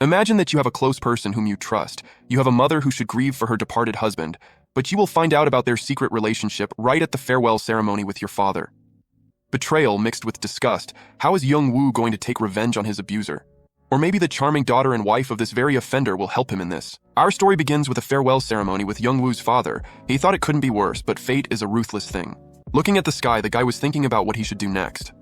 Imagine that you have a close person whom you trust. You have a mother who should grieve for her departed husband, but you will find out about their secret relationship right at the farewell ceremony with your father. Betrayal mixed with disgust. How is Young-woo going to take revenge on his abuser? Or maybe the charming daughter and wife of this very offender will help him in this. Our story begins with a farewell ceremony with Young-woo's father. He thought it couldn't be worse, but fate is a ruthless thing. Looking at the sky, the guy was thinking about what he should do next.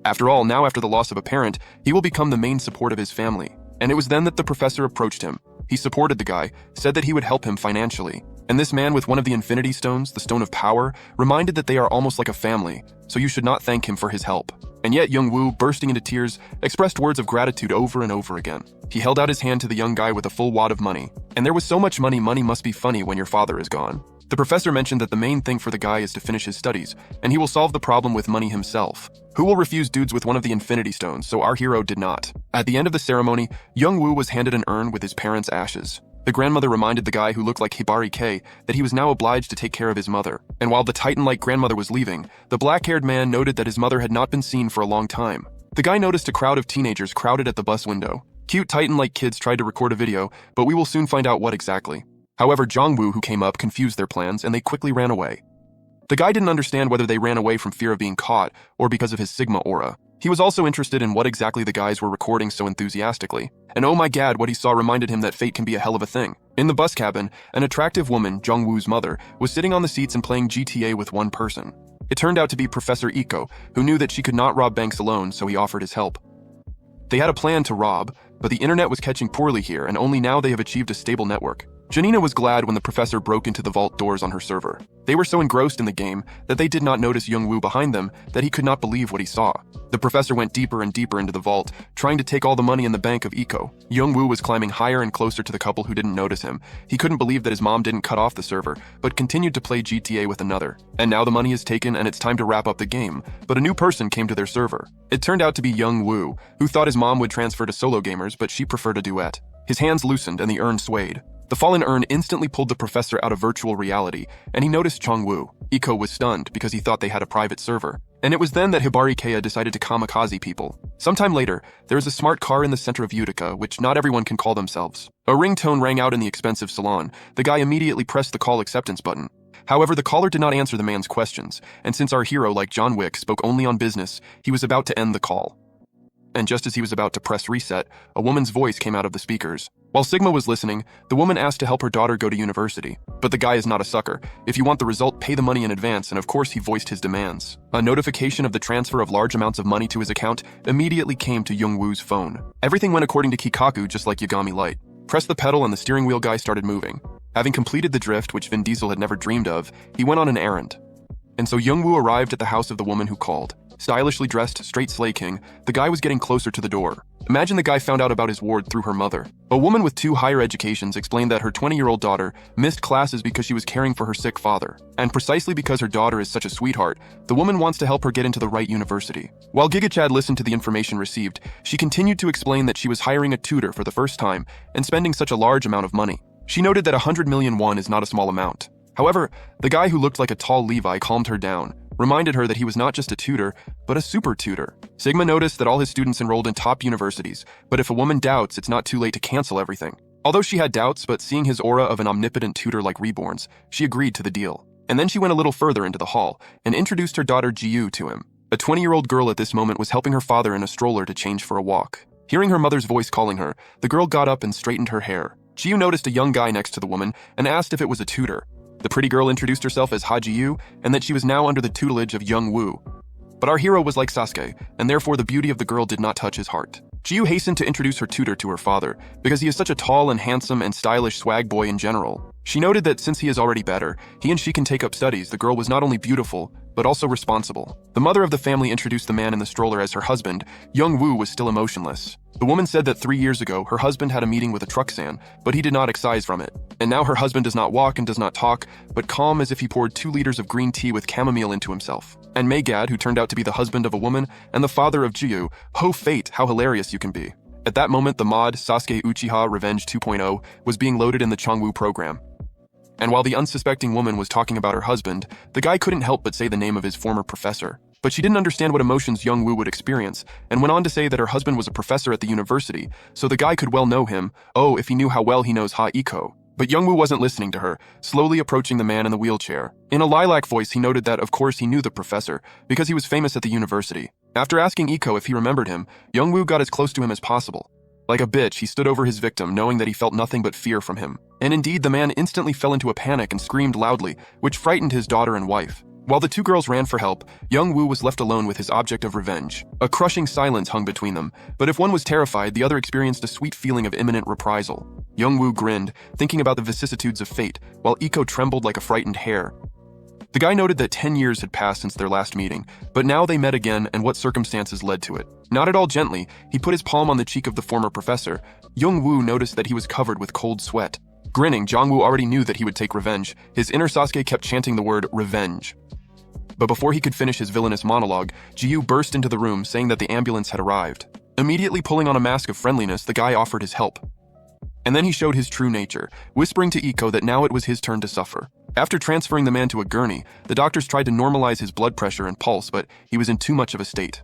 After all, now after the loss of a parent, he will become the main support of his family. And it was then that the professor approached him. He supported the guy, said that he would help him financially. And this man with one of the Infinity Stones, the Stone of Power, reminded that they are almost like a family, so you should not thank him for his help. And yet Young-woo, bursting into tears, expressed words of gratitude over and over again. He held out his hand to the young guy with a full wad of money. And there was so much money, money must be funny when your father is gone. The professor mentioned that the main thing for the guy is to finish his studies, and he will solve the problem with money himself. Who will refuse dudes with one of the Infinity Stones, so our hero did not. At the end of the ceremony, Young-woo was handed an urn with his parents' ashes. The grandmother reminded the guy who looked like Hibari K that he was now obliged to take care of his mother. And while the Titan-like grandmother was leaving, the black-haired man noted that his mother had not been seen for a long time. The guy noticed a crowd of teenagers crowded at the bus window. Cute Titan-like kids tried to record a video, but we will soon find out what exactly. However, Jong-woo, who came up, confused their plans, and they quickly ran away. The guy didn't understand whether they ran away from fear of being caught or because of his Sigma aura. He was also interested in what exactly the guys were recording so enthusiastically. And oh my god, what he saw reminded him that fate can be a hell of a thing. In the bus cabin, an attractive woman, Jong-woo's mother, was sitting on the seats and playing GTA with one person. It turned out to be Professor Iko, who knew that she could not rob banks alone, so he offered his help. They had a plan to rob, but the internet was catching poorly here, and only now they have achieved a stable network. Janina was glad when the professor broke into the vault doors on her server. They were so engrossed in the game that they did not notice Young-woo behind them that he could not believe what he saw. The professor went deeper and deeper into the vault, trying to take all the money in the bank of Iko. Young-woo was climbing higher and closer to the couple who didn't notice him. He couldn't believe that his mom didn't cut off the server, but continued to play GTA with another. And now the money is taken and it's time to wrap up the game, but a new person came to their server. It turned out to be Young-woo, who thought his mom would transfer to solo gamers, but she preferred a duet. His hands loosened and the urn swayed. The fallen urn instantly pulled the professor out of virtual reality, and he noticed Chong-woo. Iko was stunned because he thought they had a private server. And it was then that Hibari Kea decided to kamikaze people. Sometime later, there is a smart car in the center of Utica, which not everyone can call themselves. A ringtone rang out in the expensive salon. The guy immediately pressed the call acceptance button. However, the caller did not answer the man's questions, and since our hero, like John Wick, spoke only on business, he was about to end the call. And just as he was about to press reset, a woman's voice came out of the speakers. While Sigma was listening, the woman asked to help her daughter go to university. But the guy is not a sucker. If you want the result, pay the money in advance, and of course he voiced his demands. A notification of the transfer of large amounts of money to his account immediately came to Young-woo's phone. Everything went according to Kikaku, just like Yagami Light. Press the pedal and the steering wheel guy started moving. Having completed the drift, which Vin Diesel had never dreamed of, he went on an errand. And so Young-woo arrived at the house of the woman who called. Stylishly dressed, straight Slay King, the guy was getting closer to the door. Imagine the guy found out about his ward through her mother. A woman with 2 higher educations explained that her 20-year-old daughter missed classes because she was caring for her sick father. And precisely because her daughter is such a sweetheart, the woman wants to help her get into the right university. While Gigachad listened to the information received, she continued to explain that she was hiring a tutor for the first time and spending such a large amount of money. She noted that 100 million won is not a small amount. However, the guy who looked like a tall Levi calmed her down, reminded her that he was not just a tutor, but a super tutor. Sigma noticed that all his students enrolled in top universities, but if a woman doubts, it's not too late to cancel everything. Although she had doubts, but seeing his aura of an omnipotent tutor like Reborn's, she agreed to the deal. And then she went a little further into the hall and introduced her daughter Jiyu to him. A 20-year-old girl at this moment was helping her father in a stroller to change for a walk. Hearing her mother's voice calling her, the girl got up and straightened her hair. Jiyu noticed a young guy next to the woman and asked if it was a tutor. The pretty girl introduced herself as Haji-yu and that she was now under the tutelage of Young-woo. But our hero was like Sasuke, and therefore the beauty of the girl did not touch his heart. Jiyu hastened to introduce her tutor to her father, because he is such a tall and handsome and stylish swag boy in general. She noted that since he is already better, he and she can take up studies. The girl was not only beautiful, but also responsible. The mother of the family introduced the man in the stroller as her husband. Young-woo was still emotionless. The woman said that 3 years ago, her husband had a meeting with a trucksan, but he did not excise from it. And now her husband does not walk and does not talk, but calm as if he poured 2 liters of green tea with chamomile into himself. And Megad, who turned out to be the husband of a woman and the father of Jiyu, ho fate, how hilarious you can be. At that moment, the mod Sasuke Uchiha Revenge 2.0 was being loaded in the Chongwoo program. And while the unsuspecting woman was talking about her husband, the guy couldn't help but say the name of his former professor. But she didn't understand what emotions Young-woo would experience, and went on to say that her husband was a professor at the university, so the guy could well know him, if he knew how well he knows Ha-iko. But Young-woo wasn't listening to her, slowly approaching the man in the wheelchair. In a lilac voice, he noted that, of course, he knew the professor, because he was famous at the university. After asking Iko if he remembered him, Young-woo got as close to him as possible. Like a bitch, he stood over his victim, knowing that he felt nothing but fear from him. And indeed, the man instantly fell into a panic and screamed loudly, which frightened his daughter and wife. While the two girls ran for help, Young-woo was left alone with his object of revenge. A crushing silence hung between them, but if one was terrified, the other experienced a sweet feeling of imminent reprisal. Young-woo grinned, thinking about the vicissitudes of fate, while Iko trembled like a frightened hare. The guy noted that 10 years had passed since their last meeting, but now they met again and what circumstances led to it. Not at all gently, he put his palm on the cheek of the former professor. Young-woo noticed that he was covered with cold sweat. Grinning, Jong-woo already knew that he would take revenge. His inner Sasuke kept chanting the word revenge. But before he could finish his villainous monologue, Ji-yu burst into the room saying that the ambulance had arrived. Immediately pulling on a mask of friendliness, the guy offered his help. And then he showed his true nature, whispering to Iko that now it was his turn to suffer. After transferring the man to a gurney, the doctors tried to normalize his blood pressure and pulse, but he was in too much of a state.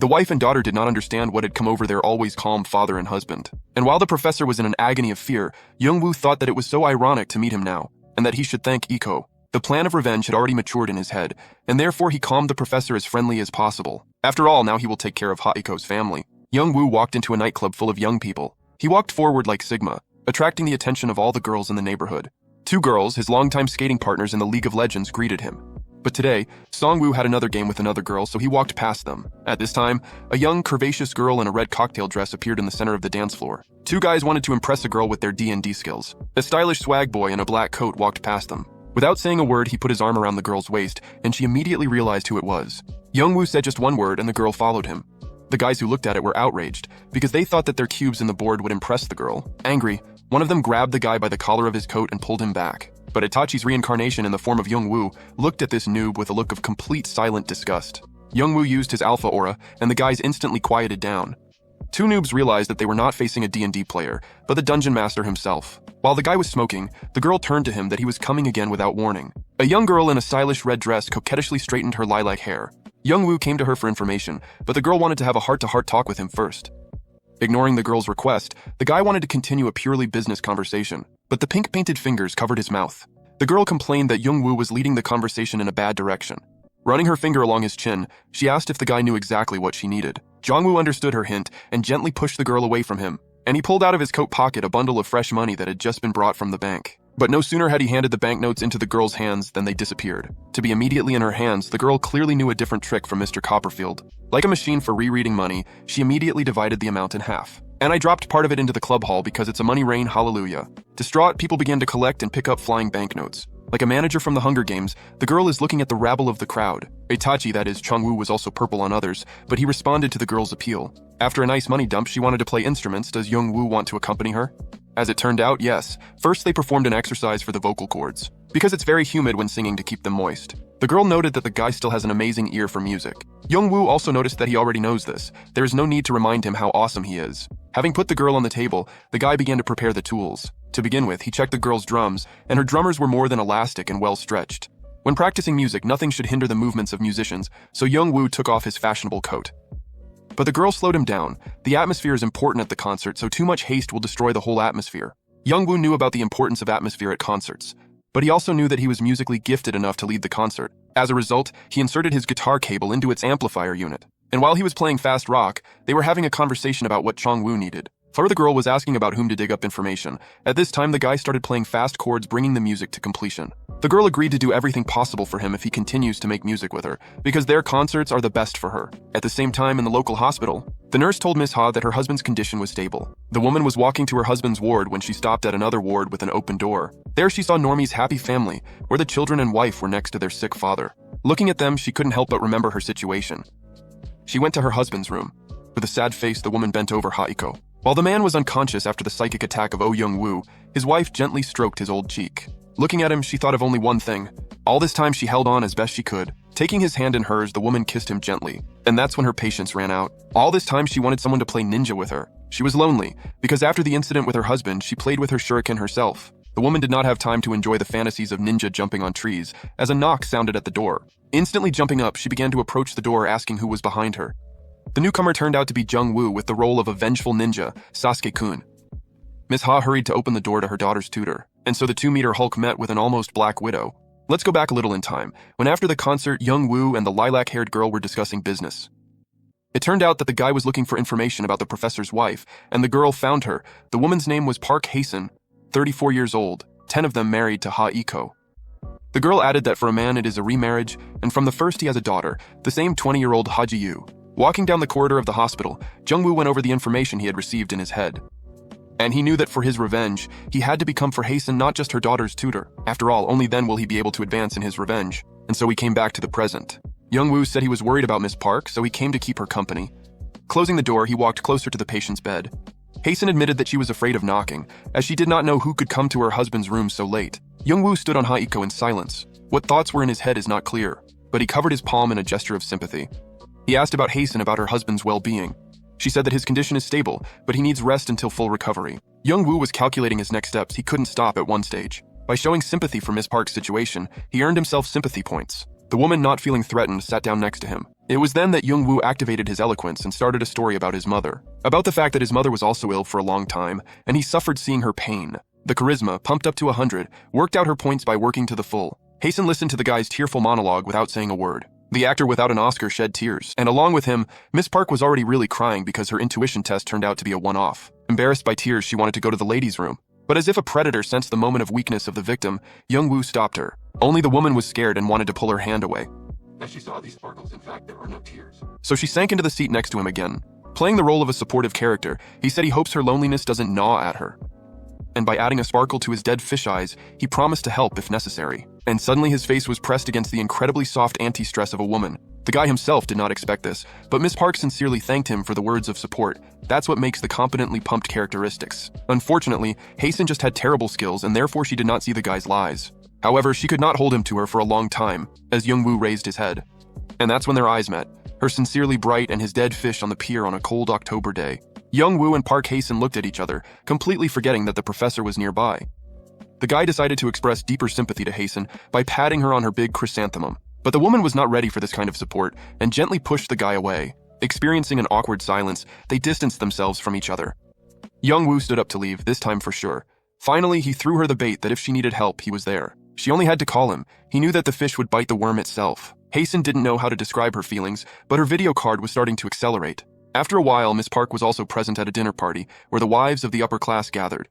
The wife and daughter did not understand what had come over their always calm father and husband. And while the professor was in an agony of fear, Young-woo thought that it was so ironic to meet him now, and that he should thank Iko. The plan of revenge had already matured in his head, and therefore he calmed the professor as friendly as possible. After all, now he will take care of Ha-iko's family. Young-woo walked into a nightclub full of young people. He walked forward like Sigma, attracting the attention of all the girls in the neighborhood. Two girls, his longtime skating partners in the League of Legends, greeted him. But today, Song-woo had another game with another girl, so he walked past them. At this time, a young, curvaceous girl in a red cocktail dress appeared in the center of the dance floor. Two guys wanted to impress a girl with their D&D skills. A stylish swag boy in a black coat walked past them. Without saying a word, he put his arm around the girl's waist, and she immediately realized who it was. Young-woo said just one word, and the girl followed him. The guys who looked at it were outraged, because they thought that their cubes in the board would impress the girl. Angry, one of them grabbed the guy by the collar of his coat and pulled him back. But Itachi's reincarnation in the form of Young-woo looked at this noob with a look of complete silent disgust. Young-woo used his alpha aura, and the guys instantly quieted down. Two noobs realized that they were not facing a D&D player, but the dungeon master himself. While the guy was smoking, the girl turned to him that he was coming again without warning. A young girl in a stylish red dress coquettishly straightened her lilac hair. Young-woo came to her for information, but the girl wanted to have a heart-to-heart talk with him first. Ignoring the girl's request, the guy wanted to continue a purely business conversation, but the pink-painted fingers covered his mouth. The girl complained that Young-woo was leading the conversation in a bad direction. Running her finger along his chin, she asked if the guy knew exactly what she needed. Jong-woo understood her hint and gently pushed the girl away from him, and he pulled out of his coat pocket a bundle of fresh money that had just been brought from the bank. But no sooner had he handed the banknotes into the girl's hands than they disappeared. To be immediately in her hands, the girl clearly knew a different trick from Mr. Copperfield. Like a machine for rereading money, she immediately divided the amount in half. And I dropped part of it into the club hall because it's a money rain, hallelujah. Distraught, people began to collect and pick up flying banknotes. Like a manager from the Hunger Games, the girl is looking at the rabble of the crowd. Itachi, that is, Chung-woo, was also purple on others, but he responded to the girl's appeal. After a nice money dump, she wanted to play instruments. Does Young-woo want to accompany her? As it turned out, yes. First, they performed an exercise for the vocal cords, because it's very humid when singing to keep them moist. The girl noted that the guy still has an amazing ear for music. Young-woo also noticed that he already knows this. There is no need to remind him how awesome he is. Having put the girl on the table, the guy began to prepare the tools. To begin with, he checked the girl's drums, and her drummers were more than elastic and well stretched. When practicing music, nothing should hinder the movements of musicians, so Young-woo took off his fashionable coat. But the girl slowed him down. The atmosphere is important at the concert, so too much haste will destroy the whole atmosphere. Young-woo knew about the importance of atmosphere at concerts, but he also knew that he was musically gifted enough to lead the concert. As a result, he inserted his guitar cable into its amplifier unit. And while he was playing fast rock, they were having a conversation about what Chong-woo needed. For the girl was asking about whom to dig up information. At this time, the guy started playing fast chords, bringing the music to completion. The girl agreed to do everything possible for him if he continues to make music with her, because their concerts are the best for her. At the same time, in the local hospital, the nurse told Miss Ha that her husband's condition was stable. The woman was walking to her husband's ward when she stopped at another ward with an open door. There she saw Normie's happy family, where the children and wife were next to their sick father. Looking at them, she couldn't help but remember her situation. She went to her husband's room. With a sad face, the woman bent over Ha-iko. While the man was unconscious after the psychic attack of Oh Young-woo, his wife gently stroked his old cheek. Looking at him, she thought of only one thing. All this time, she held on as best she could. Taking his hand in hers, the woman kissed him gently. And that's when her patience ran out. All this time, she wanted someone to play ninja with her. She was lonely, because after the incident with her husband, she played with her shuriken herself. The woman did not have time to enjoy the fantasies of ninja jumping on trees, as a knock sounded at the door. Instantly jumping up, she began to approach the door, asking who was behind her. The newcomer turned out to be Jung-woo with the role of a vengeful ninja, Sasuke-kun. Miss Ha hurried to open the door to her daughter's tutor, and so the 2-meter Hulk met with an almost Black Widow. Let's go back a little in time, when after the concert, Jung-woo and the lilac-haired girl were discussing business. It turned out that the guy was looking for information about the professor's wife, and the girl found her. The woman's name was Park Hae-sun, 34 years old, 10 of them married to Ha Iko. The girl added that for a man it is a remarriage, and from the first he has a daughter, the same 20-year-old Ha Ji-yu. Walking down the corridor of the hospital, Jung-woo went over the information he had received in his head. And he knew that for his revenge, he had to become for Hae-sun not just her daughter's tutor. After all, only then will he be able to advance in his revenge. And so he came back to the present. Jung-woo said he was worried about Miss Park, so he came to keep her company. Closing the door, he walked closer to the patient's bed. Hae-sun admitted that she was afraid of knocking, as she did not know who could come to her husband's room so late. Jung-woo stood on Ha Iko in silence. What thoughts were in his head is not clear, but he covered his palm in a gesture of sympathy. He asked about Hae-sun about her husband's well-being. She said that his condition is stable, but he needs rest until full recovery. Jung-woo was calculating his next steps. He couldn't stop at one stage. By showing sympathy for Miss Park's situation, he earned himself sympathy points. The woman, not feeling threatened, sat down next to him. It was then that Jung-woo activated his eloquence and started a story about his mother. About the fact that his mother was also ill for a long time, and he suffered seeing her pain. The charisma, pumped up to 100, worked out her points by working to the full. Hae-sun listened to the guy's tearful monologue without saying a word. The actor without an Oscar shed tears, and along with him, Miss Park was already really crying because her intuition test turned out to be a one-off. Embarrassed by tears, she wanted to go to the ladies' room. But as if a predator sensed the moment of weakness of the victim, Jung-woo stopped her. Only the woman was scared and wanted to pull her hand away. As she saw these sparkles, in fact, there were no tears. So she sank into the seat next to him again. Playing the role of a supportive character, he said he hopes her loneliness doesn't gnaw at her. And by adding a sparkle to his dead fish eyes, he promised to help if necessary. And suddenly his face was pressed against the incredibly soft anti-stress of a woman. The guy himself did not expect this, but Miss Park sincerely thanked him for the words of support. That's what makes the competently pumped characteristics. Unfortunately, Hae-sun just had terrible skills, and therefore she did not see the guy's lies. However, she could not hold him to her for a long time, as Jung-woo raised his head. And that's when their eyes met, her sincerely bright and his dead fish on the pier on a cold October day. Jung-woo and Park Hae-sun looked at each other, completely forgetting that the professor was nearby. The guy decided to express deeper sympathy to Hae-sun by patting her on her big chrysanthemum. But the woman was not ready for this kind of support and gently pushed the guy away. Experiencing an awkward silence, they distanced themselves from each other. Jung-woo stood up to leave, this time for sure. Finally, he threw her the bait that if she needed help, he was there. She only had to call him. He knew that the fish would bite the worm itself. Hae-sun didn't know how to describe her feelings, but her video card was starting to accelerate. After a while, Miss Park was also present at a dinner party where the wives of the upper class gathered.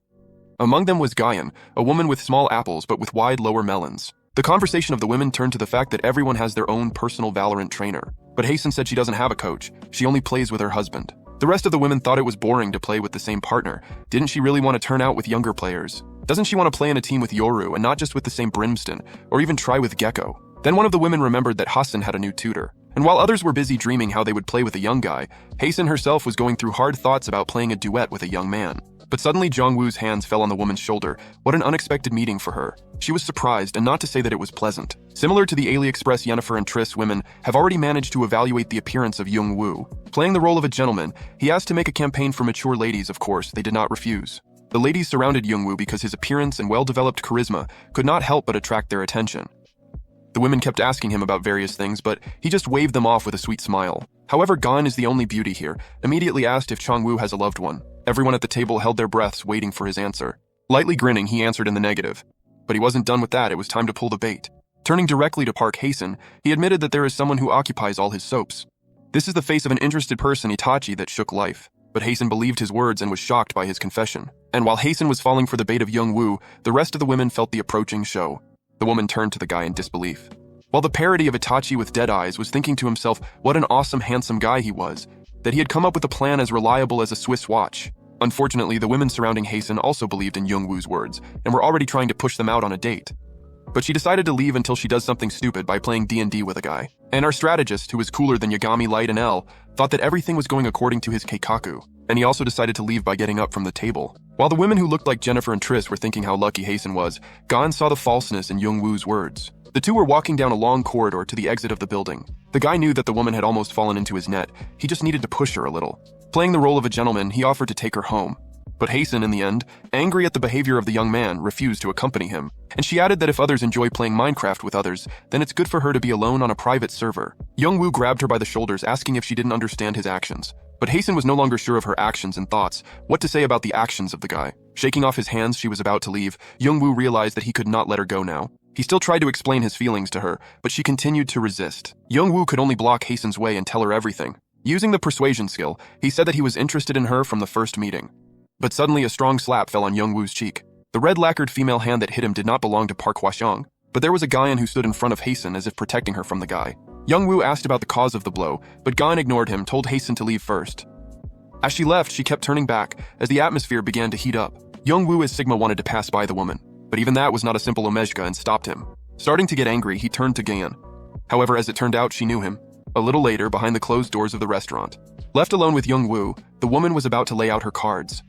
Among them was Guyan, a woman with small apples but with wide lower melons. The conversation of the women turned to the fact that everyone has their own personal Valorant trainer. But Hae-sun said she doesn't have a coach, she only plays with her husband. The rest of the women thought it was boring to play with the same partner. Didn't she really want to turn out with younger players? Doesn't she want to play in a team with Yoru and not just with the same Brimston, or even try with Gecko? Then one of the women remembered that Hasan had a new tutor. And while others were busy dreaming how they would play with a young guy, Hae-sun herself was going through hard thoughts about playing a duet with a young man. But suddenly Jung-woo's hands fell on the woman's shoulder. What an unexpected meeting for her. She was surprised, and not to say that it was pleasant. Similar to the AliExpress Yennefer and Triss women have already managed to evaluate the appearance of Jung-woo. Playing the role of a gentleman, he asked to make a campaign for mature ladies. Of course, they did not refuse. The ladies surrounded Jung-woo because his appearance and well-developed charisma could not help but attract their attention. The women kept asking him about various things, but he just waved them off with a sweet smile. However, Gan is the only beauty here, immediately asked if Chong-woo has a loved one. Everyone at the table held their breaths waiting for his answer. Lightly grinning, he answered in the negative. But he wasn't done with that, it was time to pull the bait. Turning directly to Park Hae-sun, he admitted that there is someone who occupies all his soaps. This is the face of an interested person, THI, that shook life. But Hae-sun believed his words and was shocked by his confession. And while Hae-sun was falling for the bait of Jung-woo, the rest of the women felt the approaching show. The woman turned to the guy in disbelief. While the parody of Itachi with dead eyes was thinking to himself what an awesome, handsome guy he was, that he had come up with a plan as reliable as a Swiss watch. Unfortunately, the women surrounding Hae-sun also believed in Jung-woo's words and were already trying to push them out on a date. But she decided to leave until she does something stupid by playing D&D with a guy. And our strategist, who was cooler than Yagami Light and L, thought that everything was going according to his keikaku, and he also decided to leave by getting up from the table. While the women who looked like Jennifer and Triss were thinking how lucky Hae-sun was, Gan saw the falseness in Jung-woo's words. The two were walking down a long corridor to the exit of the building. The guy knew that the woman had almost fallen into his net. He just needed to push her a little. Playing the role of a gentleman, he offered to take her home. But Hasten, in the end, angry at the behavior of the young man, refused to accompany him, and she added that if others enjoy playing Minecraft with others, then it's good for her to be alone on a private server. Young-woo grabbed her by the shoulders, asking if she didn't understand his actions. But Hasten was no longer sure of her actions and thoughts, what to say about the actions of the guy. Shaking off his hands, she was about to leave. Young-woo realized that he could not let her go now. He still tried to explain his feelings to her, but she continued to resist. Young-woo could only block Hasten's way and tell her everything. Using the persuasion skill, he said that he was interested in her from the first meeting. But suddenly a strong slap fell on Young-woo's cheek. The red-lacquered female hand that hit him did not belong to Park Hwa-seong, but there was a Guyan who stood in front of Hasten as if protecting her from the guy. Young-woo asked about the cause of the blow, but Guyan ignored him, told Hasten to leave first. As she left, she kept turning back, as the atmosphere began to heat up. Young-woo as Sigma wanted to pass by the woman, but even that was not a simple omezhka and stopped him. Starting to get angry, he turned to Guyan. However, as it turned out, she knew him. A little later, behind the closed doors of the restaurant. Left alone with Young-woo, the woman was about to lay out her cards.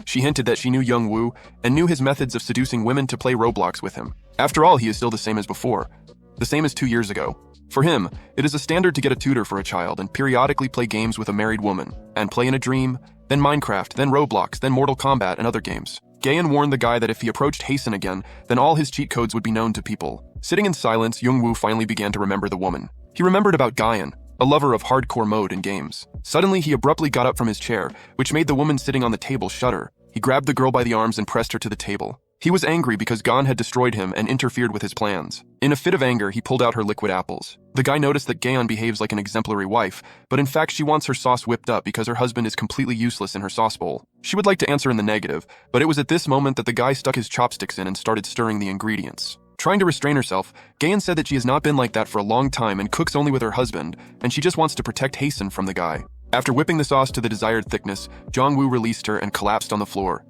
She hinted that she knew Young-woo and knew his methods of seducing women to play Roblox with him. After all, he is still the same as before. The same as 2 years ago. For him, it is a standard to get a tutor for a child and periodically play games with a married woman, and play in a dream, then Minecraft, then Roblox, then Mortal Kombat and other games. Guyan warned the guy that if he approached Hasten again, then all his cheat codes would be known to people. Sitting in silence, Young-woo finally began to remember the woman. He remembered about Guyan, a lover of hardcore mode in games. Suddenly, he abruptly got up from his chair, which made the woman sitting on the table shudder. He grabbed the girl by the arms and pressed her to the table. He was angry because Gon had destroyed him and interfered with his plans. In a fit of anger, he pulled out her liquid apples. The guy noticed that Gaeon behaves like an exemplary wife, but in fact she wants her sauce whipped up because her husband is completely useless in her sauce bowl. She would like to answer in the negative, but it was at this moment that the guy stuck his chopsticks in and started stirring the ingredients. Trying to restrain herself, Gaeon said that she has not been like that for a long time and cooks only with her husband, and she just wants to protect Hasten from the guy. After whipping the sauce to the desired thickness, Jong-woo released her and collapsed on the floor.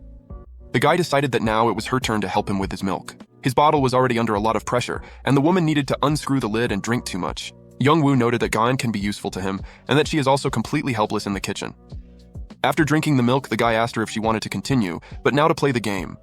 The guy decided that now it was her turn to help him with his milk. His bottle was already under a lot of pressure, and the woman needed to unscrew the lid and drink too much. Young-woo noted that Gaeon can be useful to him, and that she is also completely helpless in the kitchen. After drinking the milk, the guy asked her if she wanted to continue, but now to play the game.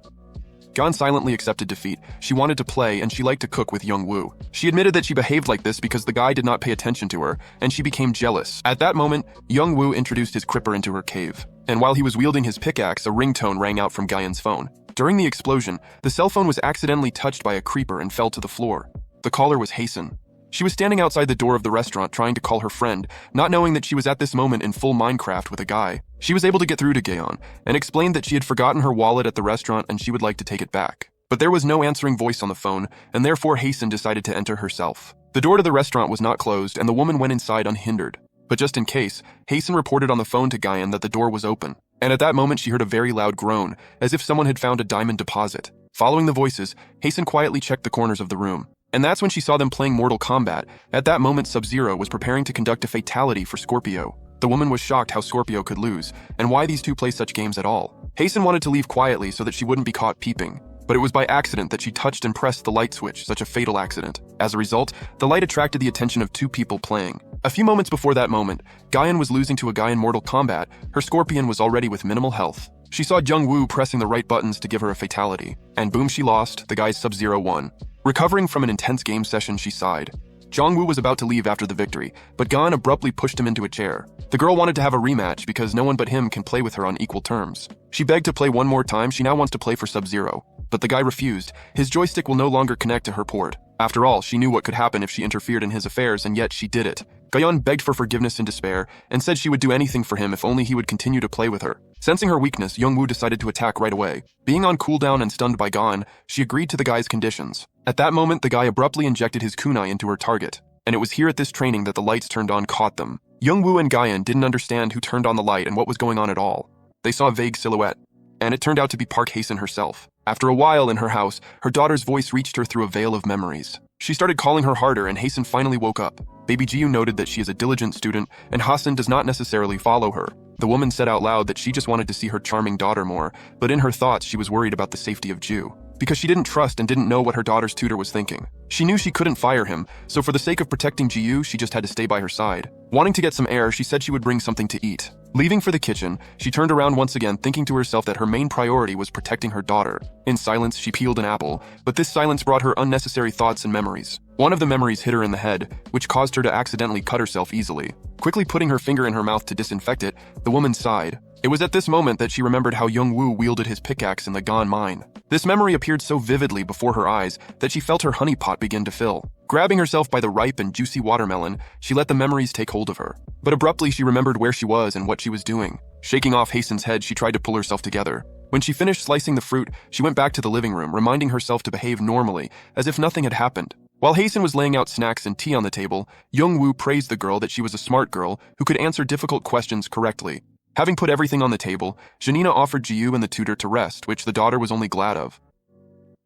Gaeon silently accepted defeat. She wanted to play, and she liked to cook with Young-woo. She admitted that she behaved like this because the guy did not pay attention to her, and she became jealous. At that moment, Young-woo introduced his cripper into her cave. And while he was wielding his pickaxe, a ringtone rang out from Gaeon's phone. During the explosion, the cell phone was accidentally touched by a creeper and fell to the floor. The caller was Hasten. She was standing outside the door of the restaurant trying to call her friend, not knowing that she was at this moment in full Minecraft with a guy. She was able to get through to Gaeon, and explained that she had forgotten her wallet at the restaurant and she would like to take it back. But there was no answering voice on the phone, and therefore Hasten decided to enter herself. The door to the restaurant was not closed, and the woman went inside unhindered. But just in case, Hasten reported on the phone to Gaeon that the door was open. And at that moment she heard a very loud groan, as if someone had found a diamond deposit. Following the voices, Hasten quietly checked the corners of the room. And that's when she saw them playing Mortal Kombat. At that moment, Sub-Zero was preparing to conduct a fatality for Scorpio. The woman was shocked how Scorpio could lose, and why these two play such games at all. Hasten wanted to leave quietly so that she wouldn't be caught peeping. But it was by accident that she touched and pressed the light switch, such a fatal accident. As a result, the light attracted the attention of two people playing. A few moments before that moment, Gaeon was losing to a guy in Mortal Kombat. Her Scorpion was already with minimal health. She saw Jung-woo pressing the right buttons to give her a fatality. And boom, she lost. The guy's Sub-Zero won. Recovering from an intense game session, she sighed. Jong-woo was about to leave after the victory, but Gaeon abruptly pushed him into a chair. The girl wanted to have a rematch because no one but him can play with her on equal terms. She begged to play one more time. She now wants to play for Sub-Zero. But the guy refused. His joystick will no longer connect to her port. After all, she knew what could happen if she interfered in his affairs, and yet she did it. Gaeon begged for forgiveness in despair, and said she would do anything for him if only he would continue to play with her. Sensing her weakness, Young-woo decided to attack right away. Being on cooldown and stunned by Gaeon, she agreed to the guy's conditions. At that moment, the guy abruptly injected his kunai into her target. And it was here at this training that the lights turned on caught them. Young-woo and Gaeon didn't understand who turned on the light and what was going on at all. They saw a vague silhouette, and it turned out to be Park Hae-sun herself. After a while in her house, her daughter's voice reached her through a veil of memories. She started calling her harder, and Hae-sun finally woke up. Baby Ji-yu noted that she is a diligent student, and Ha-sun does not necessarily follow her. The woman said out loud that she just wanted to see her charming daughter more, but in her thoughts she was worried about the safety of Ju, because she didn't trust and didn't know what her daughter's tutor was thinking. She knew she couldn't fire him, so for the sake of protecting Ji-yu, she just had to stay by her side. Wanting to get some air, she said she would bring something to eat. Leaving for the kitchen, she turned around once again, thinking to herself that her main priority was protecting her daughter. In silence, she peeled an apple, but this silence brought her unnecessary thoughts and memories. One of the memories hit her in the head, which caused her to accidentally cut herself easily. Quickly putting her finger in her mouth to disinfect it, the woman sighed. It was at this moment that she remembered how Young-woo wielded his pickaxe in the gone mine. This memory appeared so vividly before her eyes that she felt her honey pot begin to fill. Grabbing herself by the ripe and juicy watermelon, she let the memories take hold of her. But abruptly she remembered where she was and what she was doing. Shaking off Hasten's head, she tried to pull herself together. When she finished slicing the fruit, she went back to the living room, reminding herself to behave normally, as if nothing had happened. While Hasten was laying out snacks and tea on the table, Young-woo praised the girl that she was a smart girl who could answer difficult questions correctly. Having put everything on the table, Janina offered Ji-yu and the tutor to rest, which the daughter was only glad of.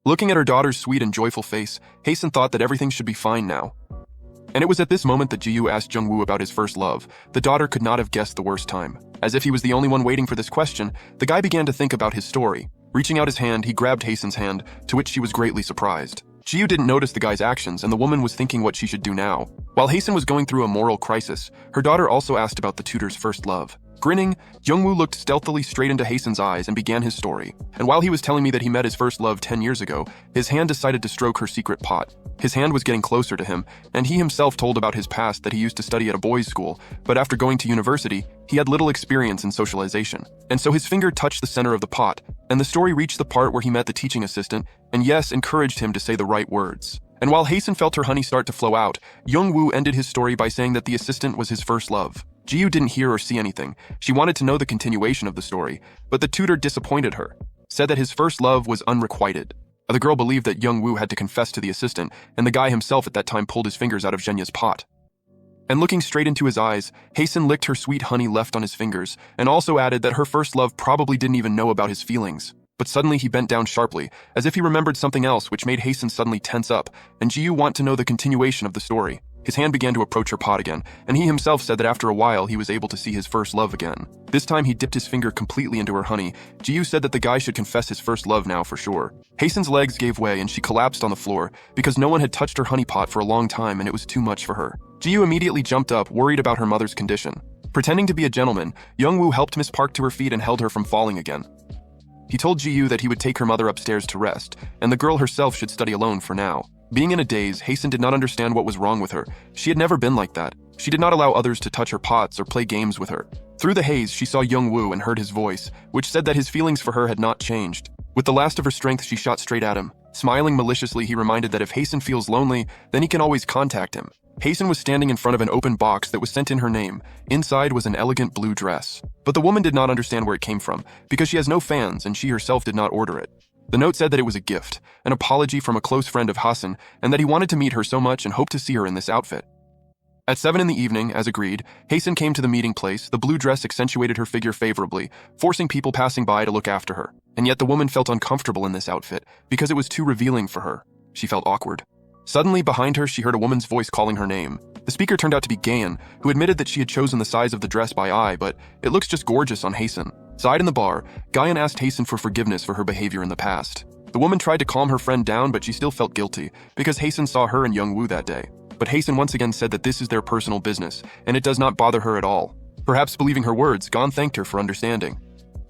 Looking at her daughter's sweet and joyful face, Hasten thought that everything should be fine now. And it was at this moment that Ji-yu asked Jung-woo about his first love. The daughter could not have guessed the worst time. As if he was the only one waiting for this question, the guy began to think about his story. Reaching out his hand, he grabbed Hasten's hand, to which she was greatly surprised. Ji-yu didn't notice the guy's actions, and the woman was thinking what she should do now. While Hasten was going through a moral crisis, her daughter also asked about the tutor's first love. Grinning, Jung-woo looked stealthily straight into Hasten's eyes and began his story. And while he was telling me that he met his first love 10 years ago, his hand decided to stroke her secret pot. His hand was getting closer to him, and he himself told about his past that he used to study at a boys' school, but after going to university, he had little experience in socialization. And so his finger touched the center of the pot, and the story reached the part where he met the teaching assistant, and yes, encouraged him to say the right words. And while Hasten felt her honey start to flow out, Young-woo ended his story by saying that the assistant was his first love. Ji-yu didn't hear or see anything. She wanted to know the continuation of the story, but the tutor disappointed her, said that his first love was unrequited. The girl believed that Young-woo had to confess to the assistant, and the guy himself at that time pulled his fingers out of Zhenya's pot. And looking straight into his eyes, Hasten licked her sweet honey left on his fingers, and also added that her first love probably didn't even know about his feelings. But suddenly he bent down sharply, as if he remembered something else, which made Hasten suddenly tense up, and Ji-yu want to know the continuation of the story. His hand began to approach her pot again, and he himself said that after a while he was able to see his first love again. This time he dipped his finger completely into her honey. Ji-yu said that the guy should confess his first love now for sure. Hasten's legs gave way and she collapsed on the floor because no one had touched her honey pot for a long time and it was too much for her. Ji-yu immediately jumped up, worried about her mother's condition. Pretending to be a gentleman, Young-woo helped Miss Park to her feet and held her from falling again. He told Ji-yu that he would take her mother upstairs to rest, and the girl herself should study alone for now. Being in a daze, Hasten did not understand what was wrong with her. She had never been like that. She did not allow others to touch her pots or play games with her. Through the haze, she saw Young-woo and heard his voice, which said that his feelings for her had not changed. With the last of her strength, she shot straight at him. Smiling maliciously, he reminded that if Hasten feels lonely, then he can always contact him. Hasten was standing in front of an open box that was sent in her name. Inside was an elegant blue dress. But the woman did not understand where it came from, because she has no fans and she herself did not order it. The note said that it was a gift, an apology from a close friend of Hasan, and that he wanted to meet her so much and hoped to see her in this outfit. At 7 in the evening, as agreed, Hasten came to the meeting place. The blue dress accentuated her figure favorably, forcing people passing by to look after her. And yet the woman felt uncomfortable in this outfit, because it was too revealing for her. She felt awkward. Suddenly, behind her, she heard a woman's voice calling her name. The speaker turned out to be Gayan, who admitted that she had chosen the size of the dress by eye, but it looks just gorgeous on Hasten. Side in the bar, Gayan asked Hasten for forgiveness for her behavior in the past. The woman tried to calm her friend down, but she still felt guilty, because Hasten saw her and Young-woo that day. But Hasten once again said that this is their personal business, and it does not bother her at all. Perhaps believing her words, Gayan thanked her for understanding.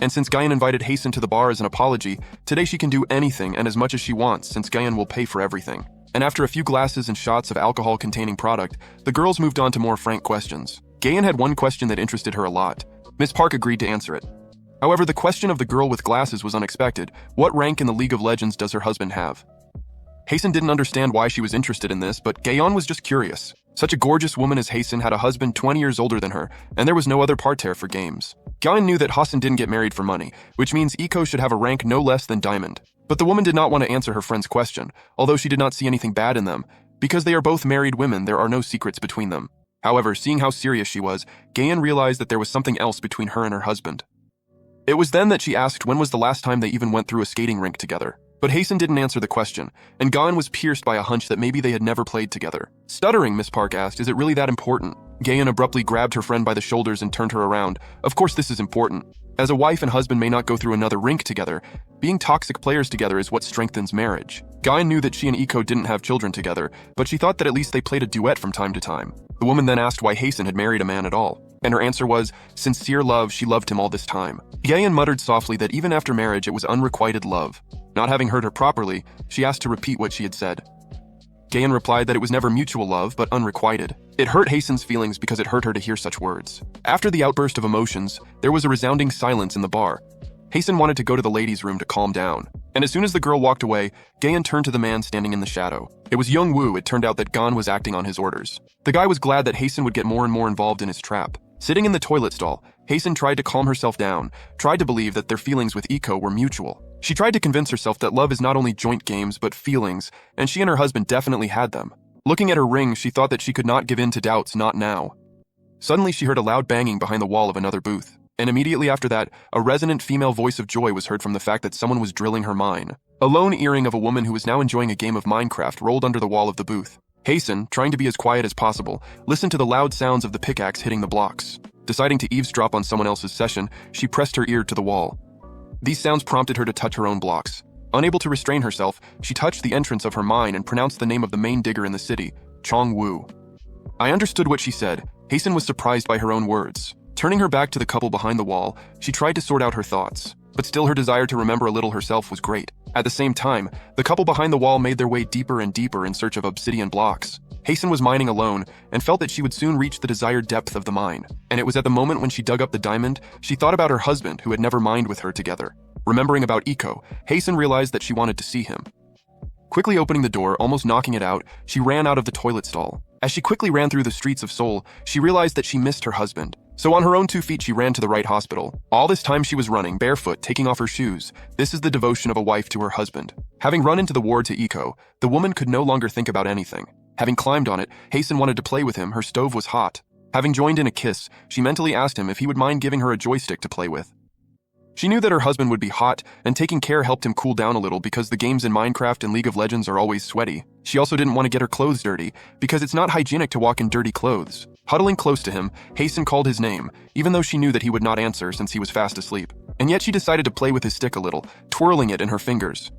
And since Gayan invited Hasten to the bar as an apology, today she can do anything and as much as she wants, since Gayan will pay for everything. And after a few glasses and shots of alcohol-containing product, the girls moved on to more frank questions. Gayan had one question that interested her a lot. Miss Park agreed to answer it. However, the question of the girl with glasses was unexpected. What rank in the League of Legends does her husband have? Hasten didn't understand why she was interested in this, but Gayan was just curious. Such a gorgeous woman as Hasten had a husband 20 years older than her, and there was no other parterre for games. Gayan knew that Hasan didn't get married for money, which means Iko should have a rank no less than Diamond. But the woman did not want to answer her friend's question, although she did not see anything bad in them. Because they are both married women, there are no secrets between them. However, seeing how serious she was, Gayan realized that there was something else between her and her husband. It was then that she asked when was the last time they even went through a skating rink together. But Hasten didn't answer the question, and Gayan was pierced by a hunch that maybe they had never played together. Stuttering, Miss Park asked, "Is it really that important?" Gayan abruptly grabbed her friend by the shoulders and turned her around. Of course this is important. As a wife and husband may not go through another rink together, being toxic players together is what strengthens marriage. Gayan knew that she and Iko didn't have children together, but she thought that at least they played a duet from time to time. The woman then asked why Hasten had married a man at all, and her answer was, sincere love, she loved him all this time. Gayan muttered softly that even after marriage it was unrequited love. Not having heard her properly, she asked to repeat what she had said. Gayan replied that it was never mutual love, but unrequited. It hurt Hasten's feelings because it hurt her to hear such words. After the outburst of emotions, there was a resounding silence in the bar. Hasten wanted to go to the ladies' room to calm down. And as soon as the girl walked away, Gayan turned to the man standing in the shadow. It was Young Woo. It turned out that Gon was acting on his orders. The guy was glad that Hasten would get more and more involved in his trap. Sitting in the toilet stall, Hasten tried to calm herself down, tried to believe that their feelings with Iko were mutual. She tried to convince herself that love is not only joint games but feelings, and she and her husband definitely had them. Looking at her ring, she thought that she could not give in to doubts, not now. Suddenly, she heard a loud banging behind the wall of another booth. And immediately after that, a resonant female voice of joy was heard from the fact that someone was drilling her mine. A lone earring of a woman who was now enjoying a game of Minecraft rolled under the wall of the booth. Hasten, trying to be as quiet as possible, listened to the loud sounds of the pickaxe hitting the blocks. Deciding to eavesdrop on someone else's session, she pressed her ear to the wall. These sounds prompted her to touch her own blocks. Unable to restrain herself, she touched the entrance of her mine and pronounced the name of the main digger in the city, Chong Woo. I understood what she said. Hasten was surprised by her own words. Turning her back to the couple behind the wall, she tried to sort out her thoughts. But still her desire to remember a little herself was great. At the same time, the couple behind the wall made their way deeper and deeper in search of obsidian blocks. Hasten was mining alone and felt that she would soon reach the desired depth of the mine. And it was at the moment when she dug up the diamond, she thought about her husband who had never mined with her together. Remembering about Iko, Hasten realized that she wanted to see him. Quickly opening the door, almost knocking it out, she ran out of the toilet stall. As she quickly ran through the streets of Seoul, she realized that she missed her husband. So on her own 2 feet, she ran to the right hospital. All this time she was running, barefoot, taking off her shoes. This is the devotion of a wife to her husband. Having run into the ward to Iko, the woman could no longer think about anything. Having climbed on it, Hasten wanted to play with him. Her stove was hot. Having joined in a kiss, she mentally asked him if he would mind giving her a joystick to play with. She knew that her husband would be hot, and taking care helped him cool down a little because the games in Minecraft and League of Legends are always sweaty. She also didn't want to get her clothes dirty, because it's not hygienic to walk in dirty clothes. Huddling close to him, Hasten called his name, even though she knew that he would not answer since he was fast asleep. And yet she decided to play with his stick a little, twirling it in her fingers.